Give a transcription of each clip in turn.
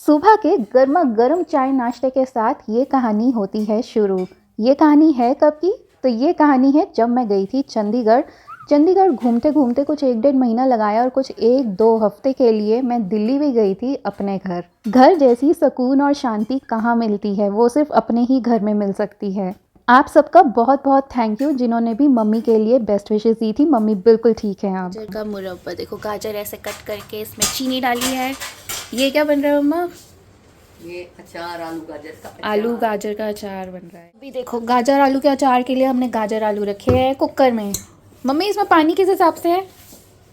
सुबह के गर्मा गर्म चाय नाश्ते के साथ ये कहानी होती है शुरू। ये कहानी है कब की? तो ये कहानी है जब मैं गई थी चंडीगढ़। चंडीगढ़ घूमते घूमते कुछ 1 डेढ़ महीना लगाया और कुछ 1-2 हफ्ते के लिए मैं दिल्ली भी गई थी अपने घर। घर जैसी सुकून और शांति कहाँ मिलती है, वो सिर्फ अपने ही घर में मिल सकती है। आप सबका बहुत बहुत थैंक यू जिन्होंने भी मम्मी के लिए बेस्ट विशेस दी थी। मम्मी बिल्कुल ठीक है। आप गाजर का मुरब्बा देखो, गाजर ऐसे कट करके इसमें चीनी डाली है। ये क्या बन रहा है मम्मा? ये अचार आलू गाजर का अचार। आलू गाजर का अचार बन रहा है। अभी देखो, गाजर आलू के अचार के लिए हमने गाजर आलू रखे हैं कुकर में। मम्मी इसमें पानी किस हिसाब से है?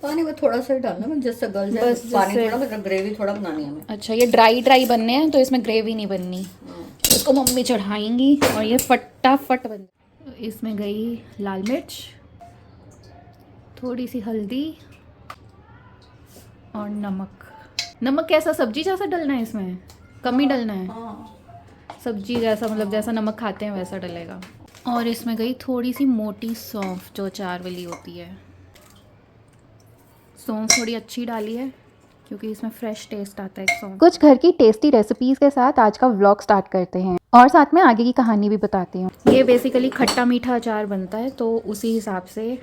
पानी में थोड़ा सा ही डालना है, जिससे गल जाए। बस पानी जिससे- थोड़ा, मतलब ग्रेवी थोड़ा बनानी है हमें। अच्छा, ये ड्राई ड्राई बनने हैं तो इसमें ग्रेवी नहीं बननी। इसको मम्मी चढ़ाएंगी और ये फटाफट बन। इसमें गई लाल मिर्च, थोड़ी सी हल्दी और नमक। नमक कैसा, सब्जी जैसा डलना है इसमें? कम ही डलना है। सब्जी जैसा, मतलब जैसा नमक खाते हैं वैसा डलेगा। और इसमें गई थोड़ी सी मोटी सौंफ जो अचार वाली होती है। सौंफ थोड़ी अच्छी डाली है क्योंकि इसमें फ्रेश टेस्ट आता है सौंफ। कुछ घर की टेस्टी रेसिपीज के साथ आज का व्लॉग स्टार्ट करते हैं और साथ में आगे की कहानी भी बताती हूँ। ये बेसिकली खट्टा मीठा अचार बनता है, तो उसी हिसाब से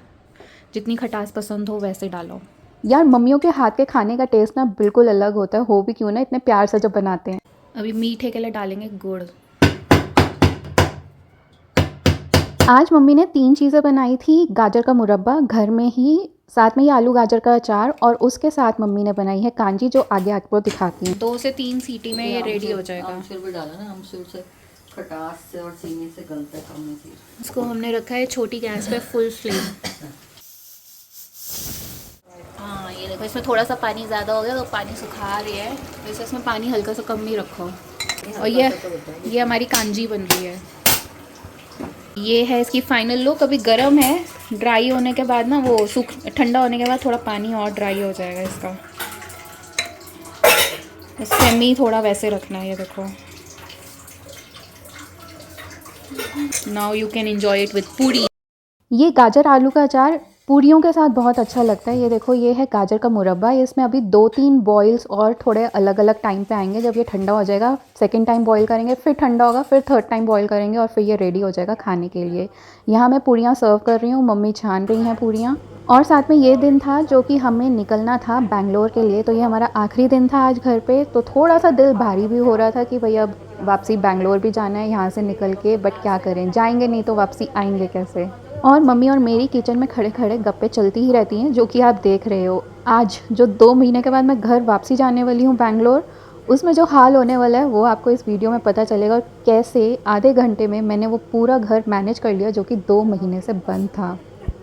जितनी खटास पसंद हो वैसे डालो। यार मम्मियों के हाथ के खाने का टेस्ट ना बिल्कुल अलग होता है, हो भी क्यों ना, इतने प्यार से जब बनाते हैं। अभी मीठे के लिए डालेंगे गुड़। आज मम्मी ने 3 चीज़ें बनाई थी। गाजर का मुरब्बा घर में ही, साथ में ये आलू गाजर का अचार, और उसके साथ मम्मी ने बनाई है कांजी जो आगे आपको दिखाती हूँ। 2 से 3 सीटी में ये रेडी हो जाएगा। आमचूर भी डाला ना, आमचूर से खटास से और चीनी से गलता कम नहीं थी। इसको हमने रखा है छोटी गैस पे, फुल फ्लेम। हाँ, ये देखो, इसमें थोड़ा सा पानी ज़्यादा हो गया तो पानी सुखा रही है। वैसे इसमें पानी हल्का सा कम नहीं रखो। और ये हमारी कांजी बन रही है। ये है इसकी फाइनल लुक। अभी गर्म है, ड्राई होने के बाद ना वो सूख, ठंडा होने के बाद थोड़ा पानी और ड्राई हो जाएगा इसका। सेमी थोड़ा वैसे रखना है। ये देखो, now you can enjoy it with पूरी। ये गाजर आलू का अचार पूरियों के साथ बहुत अच्छा लगता है। ये देखो, ये है गाजर का मुरब्बा। इसमें अभी 2-3 बॉइल्स और थोड़े अलग अलग टाइम पे आएंगे। जब ये ठंडा हो जाएगा, सेकंड टाइम बॉईल करेंगे, फिर ठंडा होगा, फिर थर्ड टाइम बॉईल करेंगे और फिर ये रेडी हो जाएगा खाने के लिए। यहाँ मैं पूरियाँ सर्व कर रही हूँ, मम्मी छान रही हैं पूरियाँ। और साथ में ये दिन था जो कि हमें निकलना था बैंगलोर के लिए, तो ये हमारा आखिरी दिन था आज घर पे। तो थोड़ा सा दिल भारी भी हो रहा था कि भैया अब वापसी बैंगलोर भी जाना है यहाँ से निकल के, बट क्या करें, जाएंगे नहीं तो वापसी आएंगे कैसे। और मम्मी और मेरी किचन में खड़े खड़े गप्पे चलती ही रहती हैं, जो कि आप देख रहे हो। आज जो 2 महीने के बाद मैं घर वापसी जाने वाली हूँ बैंगलोर, उसमें जो हाल होने वाला है वो आपको इस वीडियो में पता चलेगा। और कैसे आधे घंटे में मैंने वो पूरा घर मैनेज कर लिया जो कि 2 महीने से बंद था।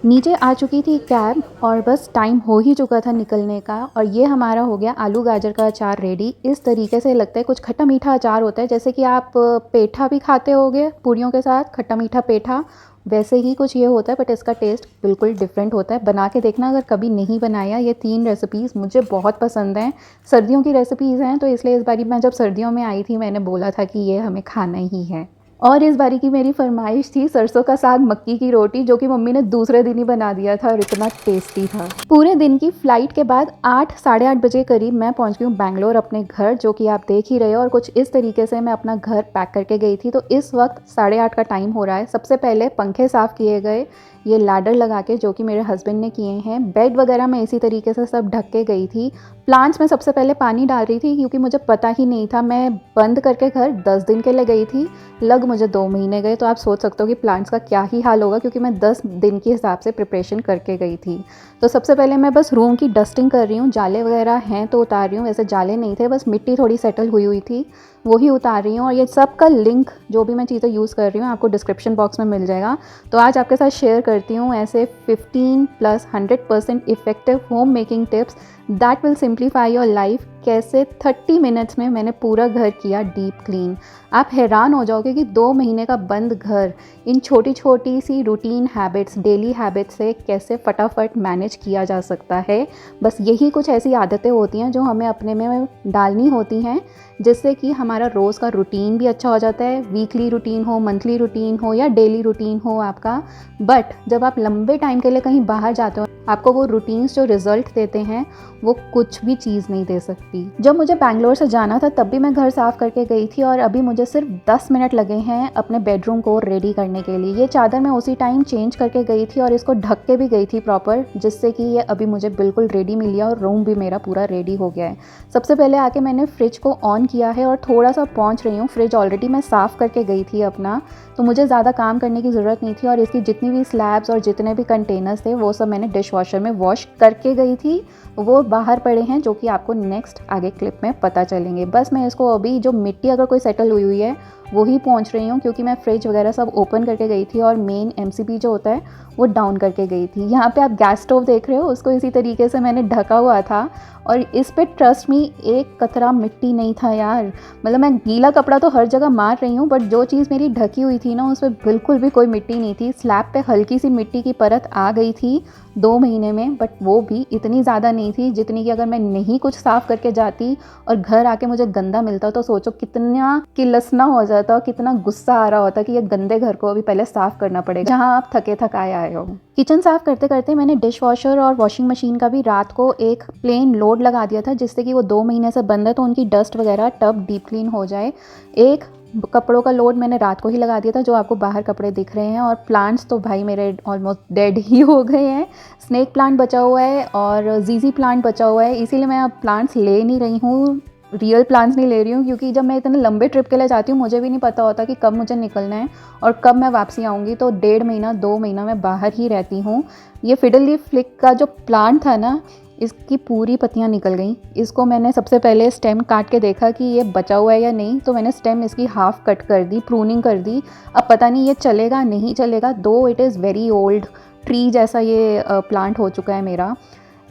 नीचे आ चुकी थी कैब और बस टाइम हो ही चुका था निकलने का। और ये हमारा हो गया आलू गाजर का अचार रेडी। इस तरीके से लगता है, कुछ खट्टा मीठा अचार होता है, जैसे कि आप पेठा भी खाते होगे पूरियों के साथ, खट्टा मीठा पेठा, वैसे ही कुछ ये होता है, बट इसका टेस्ट बिल्कुल डिफरेंट होता है। बना के देखना अगर कभी नहीं बनाया। ये 3 रेसिपीज़ मुझे बहुत पसंद हैं। सर्दियों की रेसिपीज़ हैं, तो इसलिए इस बारी मैं जब सर्दियों में आई थी मैंने बोला था कि ये हमें खाना ही है। और इस बारी की मेरी फरमाइश थी सरसों का साग मक्की की रोटी, जो कि मम्मी ने दूसरे दिन ही बना दिया था और इतना टेस्टी था। पूरे दिन की फ़्लाइट के बाद 8 साढ़े 8 बजे करीब मैं पहुंच गई हूँ बैंगलोर अपने घर, जो कि आप देख ही रहे हो। और कुछ इस तरीके से मैं अपना घर पैक करके गई थी। तो इस वक्त 8:30 का टाइम हो रहा है। सबसे पहले पंखे साफ़ किए गए, ये लैडर लगा के, जो कि मेरे हस्बैंड ने किए हैं। बेड वगैरह मैं इसी तरीके से सब ढक के गई थी। प्लांट्स में सबसे पहले पानी डाल रही थी क्योंकि मुझे पता ही नहीं था। मैं बंद करके घर 10 दिन के लिए गई थी, लग मुझे 2 महीने गए। तो आप सोच सकते हो कि प्लांट्स का क्या ही हाल होगा, क्योंकि मैं 10 दिन के हिसाब से प्रिपरेशन करके गई थी। तो सबसे पहले मैं बस रूम की डस्टिंग कर रही हूँ। जाले वगैरह हैं तो उतार रही हूँ, वैसे जाले नहीं थे, बस मिट्टी थोड़ी सेटल हुई हुई थी, वही उतार रही हूँ। और ये सब का लिंक, जो भी मैं चीज़ें यूज़ कर रही हूँ, आपको डिस्क्रिप्शन बॉक्स में मिल जाएगा। तो आज आपके साथ शेयर करती हूँ ऐसे 15 plus 100% effective home making tips that will simplify your life. कैसे 30 मिनट्स में मैंने पूरा घर किया डीप क्लीन। आप हैरान हो जाओगे कि 2 महीने का बंद घर इन छोटी छोटी सी रूटीन हैबिट्स, डेली हैबिट्स से कैसे फटाफट मैनेज किया जा सकता है। बस यही कुछ ऐसी आदतें होती हैं जो हमें अपने में डालनी होती हैं, जिससे कि हमारा रोज़ का रूटीन भी अच्छा हो जाता है। वीकली रूटीन हो, मंथली रूटीन हो या डेली रूटीन हो आपका। बट जब आप लंबे टाइम के लिए कहीं बाहर जाते हो आपको वो रूटीन्स जो रिजल्ट देते हैं वो कुछ भी चीज़ नहीं दे सकती। जब मुझे बैंगलोर से जाना था तब भी मैं घर साफ़ करके गई थी और अभी मुझे सिर्फ 10 मिनट लगे हैं अपने बेडरूम को रेडी करने के लिए। ये चादर मैं उसी टाइम चेंज करके गई थी और इसको ढक के भी गई थी प्रॉपर, जिससे कि ये अभी मुझे बिल्कुल रेडी मिल गया और रूम भी मेरा पूरा रेडी हो गया है। सबसे पहले आके मैंने फ्रिज को ऑन किया है और थोड़ा सा पहुँच रही हूँ। फ्रिज ऑलरेडी मैं साफ़ करके गई थी अपना, तो मुझे ज़्यादा काम करने की ज़रूरत नहीं थी और इसकी जितनी भी स्लैब्स और जितने भी कंटेनर्स थे वो सब मैंने डिश वॉशर में वॉश करके गई थी। वो बाहर पड़े हैं जो कि आपको नेक्स्ट आगे क्लिप में पता चलेंगे। बस मैं इसको अभी जो मिट्टी अगर कोई सेटल हुई हुई है वही पहुंच रही हूँ, क्योंकि मैं फ्रिज वगैरह सब ओपन करके गई थी और मेन एमसीबी जो होता है वो डाउन करके गई थी। यहाँ पे आप गैस स्टोव देख रहे हो, उसको इसी तरीके से मैंने ढका हुआ था और इस पे ट्रस्ट मी एक कतरा मिट्टी नहीं था यार। मतलब मैं गीला कपड़ा तो हर जगह मार रही हूँ, बट जो चीज़ मेरी ढकी हुई थी ना उस पर बिल्कुल भी कोई मिट्टी नहीं थी। स्लैब पे हल्की सी मिट्टी की परत आ गई थी 2 महीने में, बट वो भी इतनी ज़्यादा नहीं थी जितनी कि अगर मैं नहीं कुछ साफ़ करके जाती और घर आके मुझे गंदा मिलता तो सोचो कितना किलसना हो जाता, कितना गुस्सा आ रहा होता कि ये गंदे घर को अभी पहले साफ़ करना पड़ेगा जहाँ आप थके थकाए आए हो। किचन साफ़ करते करते मैंने डिश वॉशर और वॉशिंग मशीन का भी रात को एक प्लेन लोड लगा दिया था, जिससे कि वो 2 महीने से बंद है तो उनकी डस्ट वगैरह टब डीप क्लीन हो जाए। एक कपड़ों का लोड मैंने रात को ही लगा दिया था, जो आपको बाहर कपड़े दिख रहे हैं। और प्लांट्स तो भाई मेरे ऑलमोस्ट डेड ही हो गए हैं। स्नेक प्लांट बचा हुआ है और जीजी प्लांट बचा हुआ है, इसीलिए मैं अब प्लांट्स ले नहीं रही हूँ, रियल प्लान्स नहीं ले रही हूँ, क्योंकि जब मैं इतने लंबे ट्रिप के लिए जाती हूँ मुझे भी नहीं पता होता कि कब मुझे निकलना है और कब मैं वापसी आऊँगी। तो 1.5 महीना 2 महीना मैं बाहर ही रहती हूँ। ये फिडल लीफ फ्लिक का जो प्लांट था ना, इसकी पूरी पत्तियाँ निकल गई। इसको मैंने सबसे पहले स्टेम काट के देखा कि ये बचा हुआ है या नहीं, तो मैंने स्टेम इसकी हाफ कट कर दी, प्रूनिंग कर दी। अब पता नहीं ये चलेगा नहीं चलेगा, दो it is very old tree जैसा ये प्लांट हो चुका है मेरा।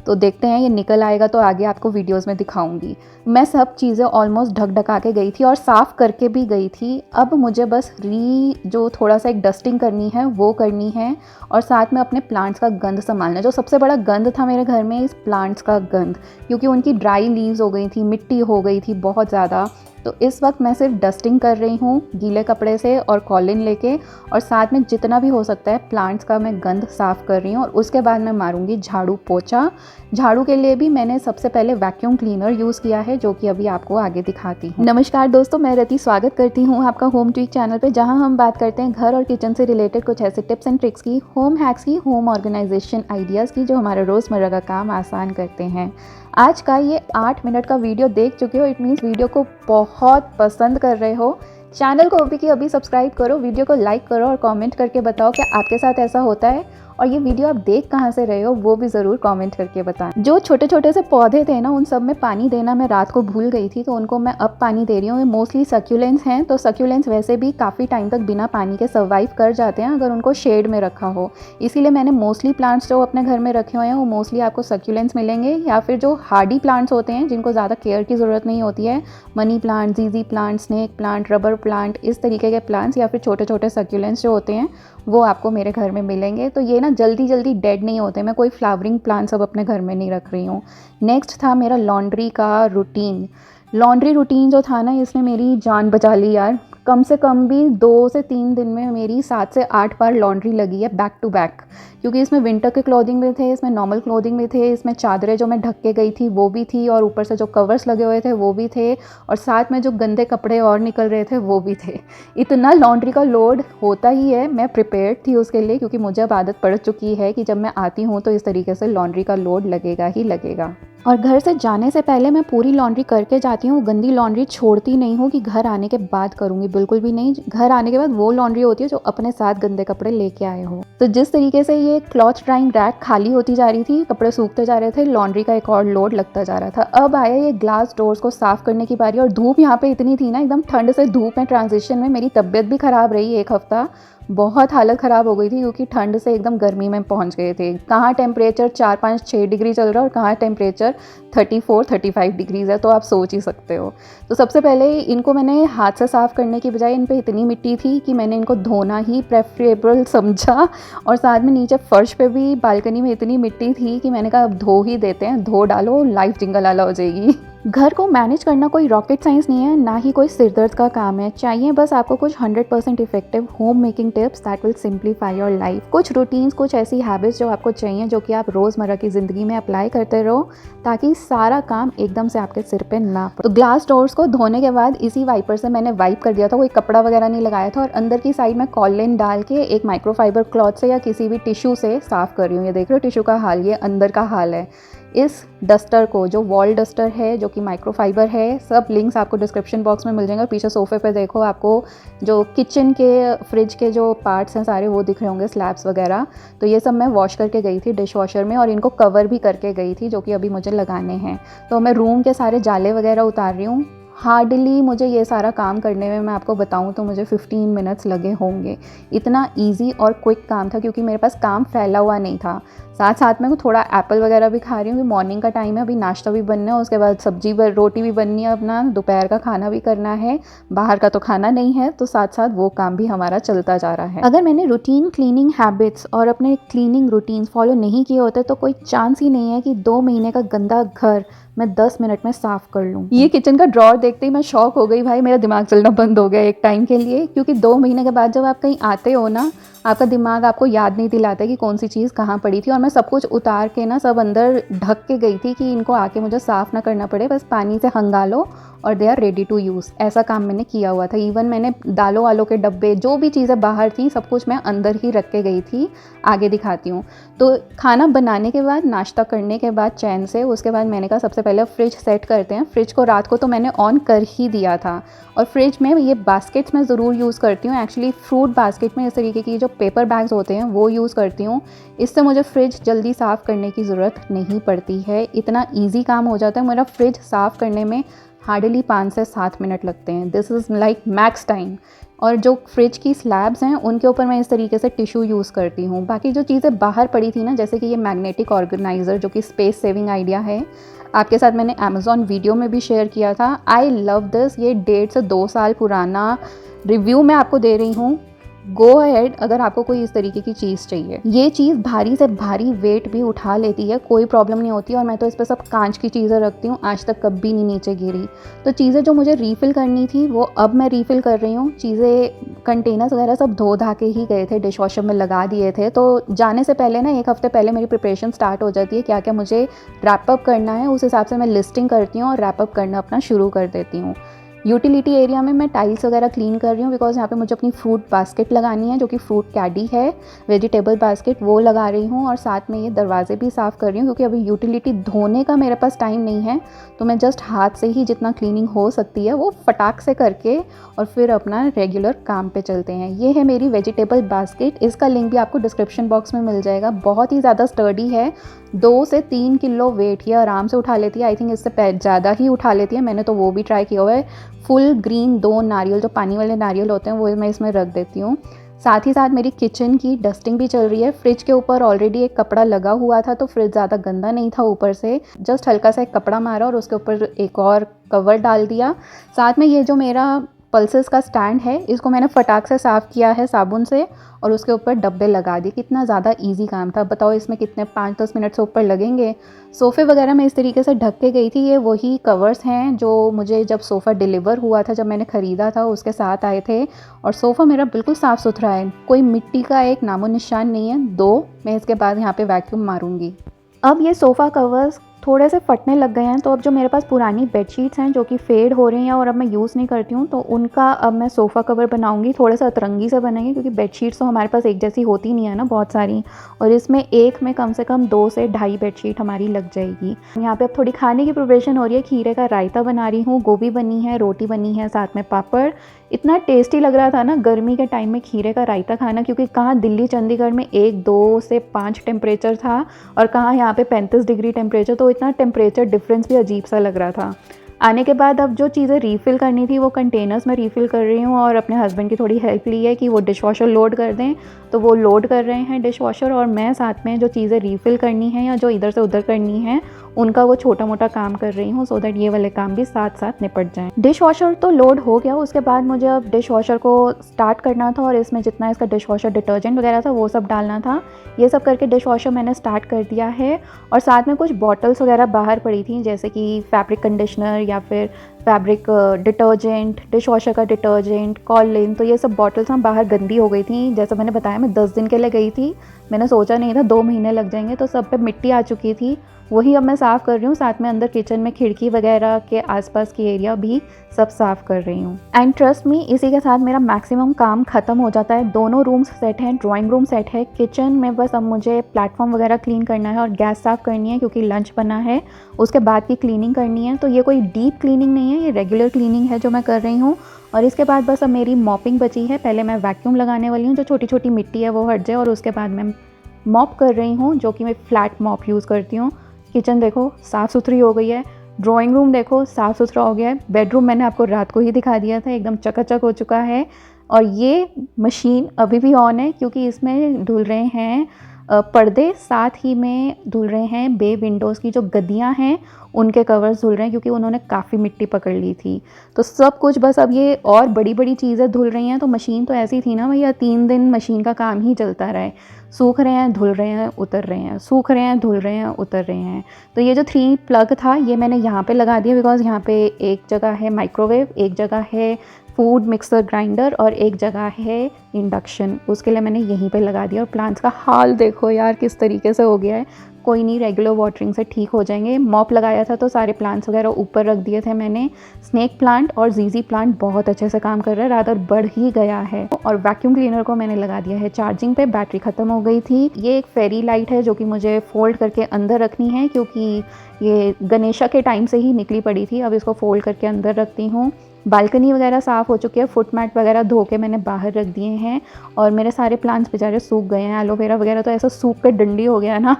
तो देखते हैं ये निकल आएगा तो आगे आपको वीडियोस में दिखाऊंगी। मैं सब चीज़ें ऑलमोस्ट ढक ढका के गई थी और साफ़ करके भी गई थी। अब मुझे बस जो थोड़ा सा एक डस्टिंग करनी है वो करनी है और साथ में अपने प्लांट्स का गंध संभालना है। जो सबसे बड़ा गंद था मेरे घर में इस प्लांट्स का गंद, क्योंकि उनकी ड्राई लीव्स हो गई थी, मिट्टी हो गई थी बहुत ज़्यादा। तो इस वक्त मैं सिर्फ डस्टिंग कर रही हूँ गीले कपड़े से और कॉलिन लेके, और साथ में जितना भी हो सकता है प्लांट्स का मैं गंद साफ़ कर रही हूँ। और उसके बाद मैं मारूंगी झाड़ू पोछा। झाड़ू के लिए भी मैंने सबसे पहले वैक्यूम क्लीनर यूज़ किया है, जो कि अभी आपको आगे दिखाती हूँ। नमस्कार दोस्तों, मैं रति स्वागत करती हूँ आपका होम ट्विक चैनल पे, जहाँ हम बात करते हैं घर और किचन से रिलेटेड कुछ ऐसे टिप्स एंड ट्रिक्स की, होम हैक्स की, होम ऑर्गेनाइजेशन आइडियाज़ की, जो हमारे रोज़मर्रा का काम आसान करते हैं। आज का ये 8 मिनट का वीडियो देख चुके हो, इट मीन्स वीडियो को बहुत पसंद कर रहे हो। चैनल को अभी की अभी सब्सक्राइब करो, वीडियो को लाइक करो और कमेंट करके बताओ कि आपके साथ ऐसा होता है। और ये वीडियो आप देख कहाँ से रहे हो वो भी ज़रूर कमेंट करके बताएं। जो छोटे छोटे से पौधे थे ना, उन सब में पानी देना मैं रात को भूल गई थी, तो उनको मैं अब पानी दे रही हूँ। ये मोस्टली सक्यूलेंट्स हैं, तो सक्यूलेंट्स वैसे भी काफ़ी टाइम तक बिना पानी के सर्वाइव कर जाते हैं अगर उनको शेड में रखा हो। इसीलिए मैंने मोस्टली प्लांट्स जो अपने घर में रखे हुए हैं वो मोस्टली आपको सक्यूलेंट्स मिलेंगे, या फिर जो हार्डी प्लांट्स होते हैं जिनको ज़्यादा केयर की ज़रूरत नहीं होती है, मनी प्लांट, जीजी plant, snake plant, rubber plant, इस तरीके के प्लांट्स या फिर छोटे छोटे सक्यूलेंट्स जो होते हैं वो आपको मेरे घर में मिलेंगे। तो ये ना जल्दी जल्दी डेड नहीं होते। मैं कोई फ्लावरिंग प्लांट्स अब अपने घर में नहीं रख रही हूँ। नेक्स्ट था मेरा लॉन्ड्री का रूटीन। लॉन्ड्री रूटीन जो था ना, इसने मेरी जान बचा ली यार। कम से कम भी 2 से 3 दिन में मेरी 7 से 8 बार लॉन्ड्री लगी है बैक टू बैक, क्योंकि इसमें विंटर के क्लोथिंग भी थे, इसमें नॉर्मल क्लोथिंग भी थे, इसमें चादरें जो मैं ढक के गई थी वो भी थी, और ऊपर से जो कवर्स लगे हुए थे वो भी थे, और साथ में जो गंदे कपड़े और निकल रहे थे वो भी थे। इतना लॉन्ड्री का लोड होता ही है। मैं प्रिपेयर्ड थी उसके लिए, क्योंकि मुझे अब आदत पड़ चुकी है कि जब मैं आती हूँ तो इस तरीके से लॉन्ड्री का लोड लगेगा ही लगेगा। और घर से जाने से पहले मैं पूरी लॉन्ड्री करके जाती हूँ। गंदी लॉन्ड्री छोड़ती नहीं हूँ कि घर आने के बाद करूँगी, बिल्कुल भी नहीं। घर आने के बाद वो लॉन्ड्री होती है जो अपने साथ गंदे कपड़े लेके आए हो। तो जिस तरीके से ये क्लॉथ ड्राइंग रैक खाली होती जा रही थी, कपड़े सूखते जा रहे थे, लॉन्ड्री का एक और लोड लगता जा रहा था। अब आया ये ग्लास डोर्स को साफ़ करने की बारी, और धूप यहाँ पे इतनी थी ना, एकदम ठंड से धूप में ट्रांजिशन में मेरी तबीयत भी ख़राब रही 1 हफ़्ता। बहुत हालत ख़राब हो गई थी, क्योंकि ठंड से एकदम गर्मी में पहुंच गए थे। कहाँ टेम्परेचर 4, 5, 6 डिग्री चल रहा है और कहाँ टेम्परेचर 34, 35 डिग्रीज़ है, तो आप सोच ही सकते हो। तो सबसे पहले इनको मैंने हाथ से साफ़ करने की बजाय, इन पे इतनी मिट्टी थी कि मैंने इनको धोना ही प्रेफरेबल समझा। और साथ में नीचे फर्श पे भी बालकनी में इतनी मिट्टी थी कि मैंने कहा अब धो ही देते हैं, धो डालो, लाइफ जिंगल आला हो जाएगी। घर को मैनेज करना कोई रॉकेट साइंस नहीं है, ना ही कोई सिरदर्द का काम है। चाहिए बस आपको कुछ 100% effective home making tips that will simplify your life. कुछ रूटीन्स, कुछ ऐसी हैबिट्स जो आपको चाहिए, जो कि आप रोज़मर्रा की ज़िंदगी में अप्लाई करते रहो, ताकि सारा काम एकदम से आपके सिर पे ना पड़े। तो ग्लास डोर्स को धोने के बाद इसी वाइपर से मैंने वाइप कर दिया था, कोई कपड़ा वगैरह नहीं लगाया था, और अंदर की साइड में कॉलिन डाल के एक माइक्रोफाइबर क्लॉथ से या किसी भी टिश्यू से साफ़ कर रही हूँ। ये देख रहे हो टिश्यू का हाल, ये अंदर का हाल है। इस डस्टर को, जो वॉल डस्टर है जो कि माइक्रोफाइबर है, सब लिंक्स आपको डिस्क्रिप्शन बॉक्स में मिल जाएंगे। और पीछे सोफे पे देखो, आपको जो किचन के फ्रिज के जो पार्ट्स हैं सारे वो दिख रहे होंगे, स्लैब्स वगैरह। तो ये सब मैं वॉश करके गई थी डिश वॉशर में, और इनको कवर भी करके गई थी, जो कि अभी मुझे लगाने हैं। तो मैं रूम के सारे जाले वगैरह उतार रही हूँ। हार्डली मुझे ये सारा काम करने में, मैं आपको बताऊं तो मुझे 15 मिनट्स लगे होंगे। इतना इजी और क्विक काम था, क्योंकि मेरे पास काम फैला हुआ नहीं था। साथ साथ में थोड़ा एप्पल वगैरह भी खा रही हूँ, मॉर्निंग का टाइम है, अभी नाश्ता भी बनना है, उसके बाद सब्जी रोटी भी बननी है, अपना दोपहर का खाना भी करना है। बाहर का तो खाना नहीं है, तो साथ साथ वो काम भी हमारा चलता जा रहा है। अगर मैंने रूटीन क्लीनिंग हैबिट्स और अपने क्लीनिंग रूटीन्स फॉलो नहीं किए होते तो कोई चांस ही नहीं है कि 2 महीने का गंदा घर मैं 10 मिनट में साफ़ कर लूँ। ये किचन का ड्रॉर देखते ही मैं शॉक हो गई भाई, मेरा दिमाग चलना बंद हो गया एक टाइम के लिए, क्योंकि 2 महीने के बाद जब आप कहीं आते हो ना, आपका दिमाग आपको याद नहीं दिलाता कि कौन सी चीज़ कहाँ पड़ी थी। और मैं सब कुछ उतार के ना सब अंदर ढक के गई थी कि इनको आके मुझे साफ़ ना करना पड़े, बस पानी से हंगा लो और they are ready to use. ऐसा काम मैंने किया हुआ था। इवन मैंने दालों वालों के डब्बे, जो भी चीज़ें बाहर थी, सब कुछ मैं अंदर ही रख के गई थी। आगे दिखाती हूँ। तो खाना बनाने के बाद, नाश्ता करने के बाद चैन से, उसके बाद मैंने कहा सबसे पहले फ्रिज सेट करते हैं। फ्रिज को रात को तो मैंने ऑन कर ही दिया था। और फ्रिज में ये बास्केट्स मैं ज़रूर यूज़ करती हूँ। एक्चुअली फ्रूट बास्केट में इस तरीके की जो पेपर बैग्स होते हैं वो यूज़ करती हूँ। इससे मुझे फ्रिज जल्दी साफ़ करने की ज़रूरत नहीं पड़ती है। इतना ईजी काम हो जाता है। मेरा फ्रिज साफ़ करने में हार्डली 5 से 7 मिनट लगते हैं। This is like max time. और जो फ्रिज की स्लैब्स हैं उनके ऊपर मैं इस तरीके से टिश्यू यूज़ करती हूँ। बाकी जो चीज़ें बाहर पड़ी थी ना, जैसे कि ये मैग्नेटिक ऑर्गेनाइज़र जो कि स्पेस सेविंग आइडिया है, आपके साथ मैंने अमेज़ॉन वीडियो में भी शेयर किया था। I love this. ये 1.5 से 2 साल पुराना रिव्यू मैं आपको दे रही हूँ। गो अहेड अगर आपको कोई इस तरीके की चीज़ चाहिए। ये चीज़ भारी से भारी वेट भी उठा लेती है, कोई प्रॉब्लम नहीं होती। और मैं तो इस पर सब कांच की चीज़ें रखती हूँ, आज तक कभी नहीं नीचे गिरी। तो चीज़ें जो मुझे रीफ़िल करनी थी वो अब मैं रीफ़िल कर रही हूँ। चीज़ें, कंटेनर्स वगैरह सब धो धा के ही गए थे, डिश वॉशर में लगा दिए थे। तो जाने से पहले ना 1 हफ़्ते पहले मेरी प्रिपरेशन स्टार्ट हो जाती है, क्या क्या मुझे रैप अप करना है, उस हिसाब से मैं लिस्टिंग करती हूँ और रैप अप करना अपना शुरू कर देती हूँ। यूटिलिटी एरिया में मैं टाइल्स वगैरह क्लीन कर रही हूँ, बिकॉज यहाँ पे मुझे अपनी फ्रूट बास्केट लगानी है, जो कि फ्रूट कैडी है, वेजिटेबल बास्केट, वो लगा रही हूँ। और साथ में ये दरवाजे भी साफ़ कर रही हूँ, क्योंकि अभी यूटिलिटी धोने का मेरे पास टाइम नहीं है। तो मैं जस्ट हाथ से ही जितना क्लीनिंग हो सकती है वो फटाक से करके और फिर अपना रेगुलर काम पे चलते हैं। ये है मेरी वेजिटेबल बास्केट। इसका लिंक भी आपको डिस्क्रिप्शन बॉक्स में मिल जाएगा। बहुत ही ज़्यादा स्टर्डी है, 2 से 3 किलो वेट ये आराम से उठा लेती है। आई थिंक इससे ज़्यादा ही उठा लेती है, मैंने तो वो भी ट्राई किया हुआ है। फुल ग्रीन 2 नारियल, जो पानी वाले नारियल होते हैं, वो मैं इसमें रख देती हूँ। साथ ही साथ मेरी किचन की डस्टिंग भी चल रही है। फ्रिज के ऊपर ऑलरेडी एक कपड़ा लगा हुआ था, तो फ्रिज ज़्यादा गंदा नहीं था। ऊपर से जस्ट हल्का सा एक कपड़ा मारा और उसके ऊपर एक और कवर डाल दिया। साथ में ये जो मेरा पल्सेस का स्टैंड है, इसको मैंने फटाक से साफ़ किया है साबुन से और उसके ऊपर डब्बे लगा दिए। कितना ज़्यादा इजी काम था, बताओ इसमें कितने 5-10 मिनट से ऊपर लगेंगे। सोफ़े वगैरह मैं इस तरीके से ढक के गई थी। ये वही कवर्स हैं जो मुझे जब सोफ़ा डिलीवर हुआ था, जब मैंने ख़रीदा था, उसके साथ आए थे। और सोफ़ा मेरा बिल्कुल साफ़ सुथरा है, कोई मिट्टी का एक नामो निशान नहीं है। मैं इसके बाद यहाँ पे वैक्यूम मारूंगी। अब ये सोफ़ा कवर्स थोड़े से फटने लग गए हैं, तो अब जो मेरे पास पुरानी बेडशीट्स हैं जो कि फेड हो रही हैं और अब मैं यूज़ नहीं करती हूँ, तो उनका अब मैं सोफ़ा कवर बनाऊँगी। थोड़े से अतरंगी से बनेंगे, क्योंकि बेडशीट्स तो हमारे पास एक जैसी होती नहीं है ना, बहुत सारी। और इसमें एक में कम से कम 2 से ढाई बेडशीट हमारी लग जाएगी। यहाँ पे अब थोड़ी खाने की प्रिपरेशन हो रही है। खीरे का रायता बना रही हूँ, गोभी बनी है, रोटी बनी है, साथ में पापड़। इतना टेस्टी लग रहा था ना गर्मी के टाइम में खीरे का रायता खाना, क्योंकि कहाँ दिल्ली चंडीगढ़ में 1, 2 से 5 टेम्परेचर था और कहाँ यहाँ पे 35 डिग्री टेम्परेचर। तो इतना टेम्परेचर डिफरेंस भी अजीब सा लग रहा था। आने के बाद अब जो चीज़ें रीफ़िल करनी थी वो कंटेनर्स में रीफ़िल कर रही हूँ, और अपने हस्बैंड की थोड़ी हेल्प ली है कि वो डिश वॉशर लोड कर दें। तो वो लोड कर रहे हैं डिश वॉशर, और मैं साथ में जो चीज़ें रीफ़िल करनी है या जो इधर से उधर करनी है उनका वो छोटा मोटा काम कर रही हूँ, सो दैट ये वाले काम भी साथ साथ निपट जाएं। डिश वॉशर तो लोड हो गया, उसके बाद मुझे अब डिश वॉशर को स्टार्ट करना था और इसमें जितना इसका डिश वॉशर डिटर्जेंट वगैरह था वो सब डालना था। ये सब करके डिश वॉशर मैंने स्टार्ट कर दिया है और साथ में कुछ बॉटल्स वगैरह बाहर पड़ी थी, जैसे कि फैब्रिक कंडीशनर या फिर फैब्रिक डिटर्जेंट, डिश वॉशर का डिटर्जेंट, कॉलिन, तो ये सब बॉटल्स ना बाहर गंदी हो गई थी। जैसा मैंने बताया मैं 10 दिन के लिए गई थी, मैंने सोचा नहीं था 2 महीने लग जाएंगे, तो सब पे मिट्टी आ चुकी थी, वही अब मैं साफ़ कर रही हूँ। साथ में अंदर किचन में खिड़की वगैरह के आसपास की एरिया भी सब साफ़ कर रही हूँ। एंड ट्रस्ट मी, इसी के साथ मेरा मैक्सिमम काम ख़त्म हो जाता है। दोनों रूम्स सेट हैं, ड्राइंग रूम सेट है, किचन में बस अब मुझे प्लेटफॉर्म वगैरह क्लीन करना है और गैस साफ़ करनी है क्योंकि लंच बना है, उसके बाद की क्लीनिंग करनी है। तो ये कोई डीप क्लीनिंग नहीं है, ये रेगुलर क्लीनिंग है जो मैं कर रही हूँ। और इसके बाद बस अब मेरी मॉपिंग बची है। पहले मैं वैक्यूम लगाने वाली हूँ, जो छोटी छोटी मिट्टी है वो हट जाए, और उसके बाद मैं मॉप कर रही हूँ, जो कि मैं फ्लैट मॉप यूज़ करती हूँ। किचन देखो साफ़ सुथरी हो गई है, ड्राइंग रूम देखो साफ़ सुथरा हो गया है, बेडरूम मैंने आपको रात को ही दिखा दिया था, एकदम चकाचक हो चुका है। और ये मशीन अभी भी ऑन है क्योंकि इसमें धुल रहे हैं पर्दे, साथ ही में धुल रहे हैं बे विंडोज़ की जो गद्दियाँ हैं उनके कवर्स धुल रहे हैं क्योंकि उन्होंने काफ़ी मिट्टी पकड़ ली थी। तो सब कुछ बस अब ये और बड़ी बड़ी चीज़ें धुल रही हैं। तो मशीन तो ऐसी थी ना भैया, 3 दिन मशीन का काम ही चलता रहा है, सूख रहे हैं धुल रहे हैं उतर रहे हैं, सूख रहे हैं धुल रहे हैं उतर रहे हैं। तो ये जो 3 प्लग था ये मैंने यहाँ पे लगा दिया, बिकॉज़ यहाँ पे एक जगह है माइक्रोवेव, एक जगह है फूड मिक्सर ग्राइंडर और एक जगह है इंडक्शन, उसके लिए मैंने यहीं पे लगा दिया। और प्लांट्स का हाल देखो यार किस तरीके से हो गया है, कोई नहीं, रेगुलर वाटरिंग से ठीक हो जाएंगे। मॉप लगाया था तो सारे प्लांट्स वगैरह ऊपर रख दिए थे मैंने। स्नेक प्लांट और जीजी प्लांट बहुत अच्छे से काम कर रहा है, रादर बढ़ ही गया है। और वैक्यूम क्लीनर को मैंने लगा दिया है चार्जिंग पे, बैटरी ख़त्म हो गई थी। ये एक फेरी लाइट है जो कि मुझे फोल्ड करके अंदर रखनी है क्योंकि ये गणेशा के टाइम से ही निकली पड़ी थी, अब इसको फोल्ड करके अंदर रखती हूँ। बालकनी वगैरह साफ़ हो चुकी है, फुट मैट वगैरह धो के मैंने बाहर रख दिए हैं। और मेरे सारे प्लांट्स बेचारे सूख गए हैं, एलोवेरा वगैरह तो ऐसा सूख के डंडी हो गया ना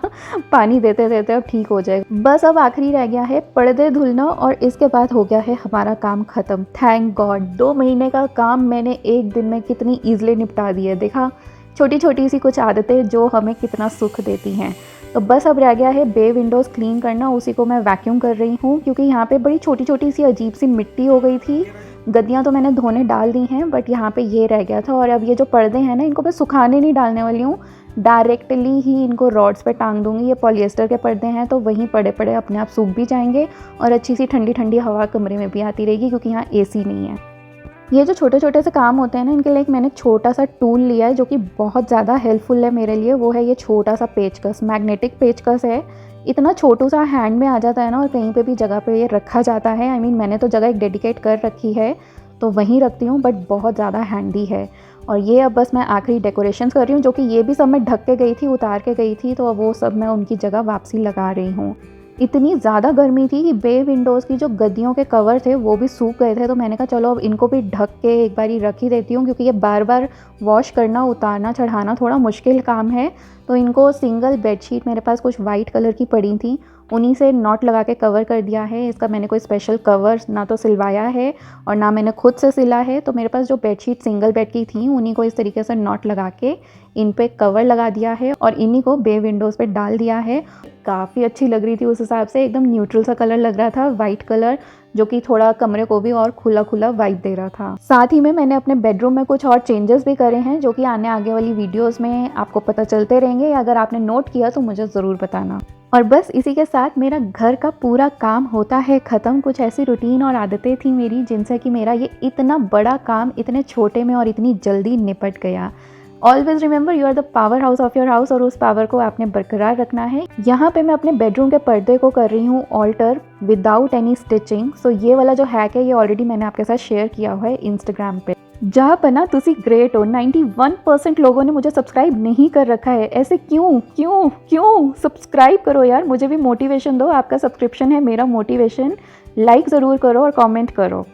पानी देते देते अब ठीक हो जाएगा। बस अब आखिरी रह गया है पर्दे धुलना और इसके बाद हो गया है हमारा काम ख़त्म। थैंक गॉड, 2 महीने का काम मैंने एक दिन में कितनी ईजिली निपटा दी है। देखा, छोटी छोटी सी कुछ आदतें जो हमें कितना सुख देती हैं। तो बस अब रह गया है बे विंडोज़ क्लीन करना, उसी को मैं वैक्यूम कर रही हूँ क्योंकि यहाँ पे बड़ी छोटी छोटी सी अजीब सी मिट्टी हो गई थी। गद्दियाँ तो मैंने धोने डाल दी हैं, बट यहाँ पे ये रह गया था। और अब ये जो पर्दे हैं ना, इनको मैं सुखाने नहीं डालने वाली हूँ, डायरेक्टली ही इनको रॉड्स पे टांग दूँगी। ये पॉलिएस्टर के पर्दे हैं तो वहीं पड़े पड़े अपने आप सूख भी जाएंगे और अच्छी सी ठंडी ठंडी हवा कमरे में भी आती रहेगी क्योंकि यहाँ AC नहीं है। ये जो छोटे छोटे से काम होते हैं ना, इनके लिए एक मैंने छोटा सा टूल लिया है जो कि बहुत ज़्यादा हेल्पफुल है मेरे लिए। वो है ये छोटा सा पेचकस, मैग्नेटिक पेचकस है। इतना छोटू सा हैंड में आ जाता है ना, और कहीं पे भी जगह पे ये रखा जाता है। मैंने तो जगह एक डेडिकेट कर रखी है तो वहीं रखती हूँ, बट बहुत ज़्यादा हैंडी है। और ये अब बस मैं आखिरी डेकोरेशंस कर रही हूँ, जो कि ये भी सब मैं ढक के गई थी, उतार के गई थी, तो अब वो सब मैं उनकी जगह वापसी लगा रही हूँ। इतनी ज़्यादा गर्मी थी कि बे विंडोज़ की जो गद्दियों के कवर थे वो भी सूख गए थे, तो मैंने कहा चलो अब इनको भी ढक के एक बारी रख ही देती हूँ क्योंकि ये बार बार वॉश करना, उतारना, चढ़ाना थोड़ा मुश्किल काम है। तो इनको सिंगल बेडशीट मेरे पास कुछ वाइट कलर की पड़ी थी, उन्हीं से नॉट लगा के कवर कर दिया है। इसका मैंने कोई स्पेशल कवर ना तो सिलवाया है और ना मैंने खुद से सिला है। तो मेरे पास जो बेडशीट सिंगल बेड की थी उन्हीं को इस तरीके से नॉट लगा के इन पे कवर लगा दिया है और इन्हीं को बे विंडोज़ पे डाल दिया है। काफ़ी अच्छी लग रही थी उस हिसाब से, एकदम न्यूट्रल सा कलर लग रहा था, वाइट कलर, जो कि थोड़ा कमरे को भी और खुला खुला वाइब दे रहा था। साथ ही में मैंने अपने बेडरूम में कुछ और चेंजेस भी करे हैं जो कि आगे वाली वीडियोस में आपको पता चलते रहेंगे। अगर आपने नोट किया तो मुझे ज़रूर बताना। और बस इसी के साथ मेरा घर का पूरा काम होता है ख़त्म। कुछ ऐसी रूटीन और आदतें थी मेरी जिनसे कि मेरा ये इतना बड़ा काम इतने छोटे में और इतनी जल्दी निपट गया। Always remember you are the power house of your house, और उस पावर को आपने बरकरार रखना है। यहाँ पे मैं अपने बेडरूम के पर्दे को कर रही हूँ ऑल्टर विदाउट एनी स्टिचिंग। सो ये वाला जो हैक है ये ऑलरेडी मैंने आपके साथ शेयर किया हुआ है इंस्टाग्राम पे। जहाँ पना तुसी ग्रेट हो, 91% लोगों ने मुझे सब्सक्राइब नहीं कर रखा है। ऐसे क्यों क्यों क्यों? सब्सक्राइब करो यार, मुझे भी मोटिवेशन दो। आपका सब्सक्रिप्शन है मेरा मोटिवेशन। लाइक ज़रूर करो और कमेंट करो।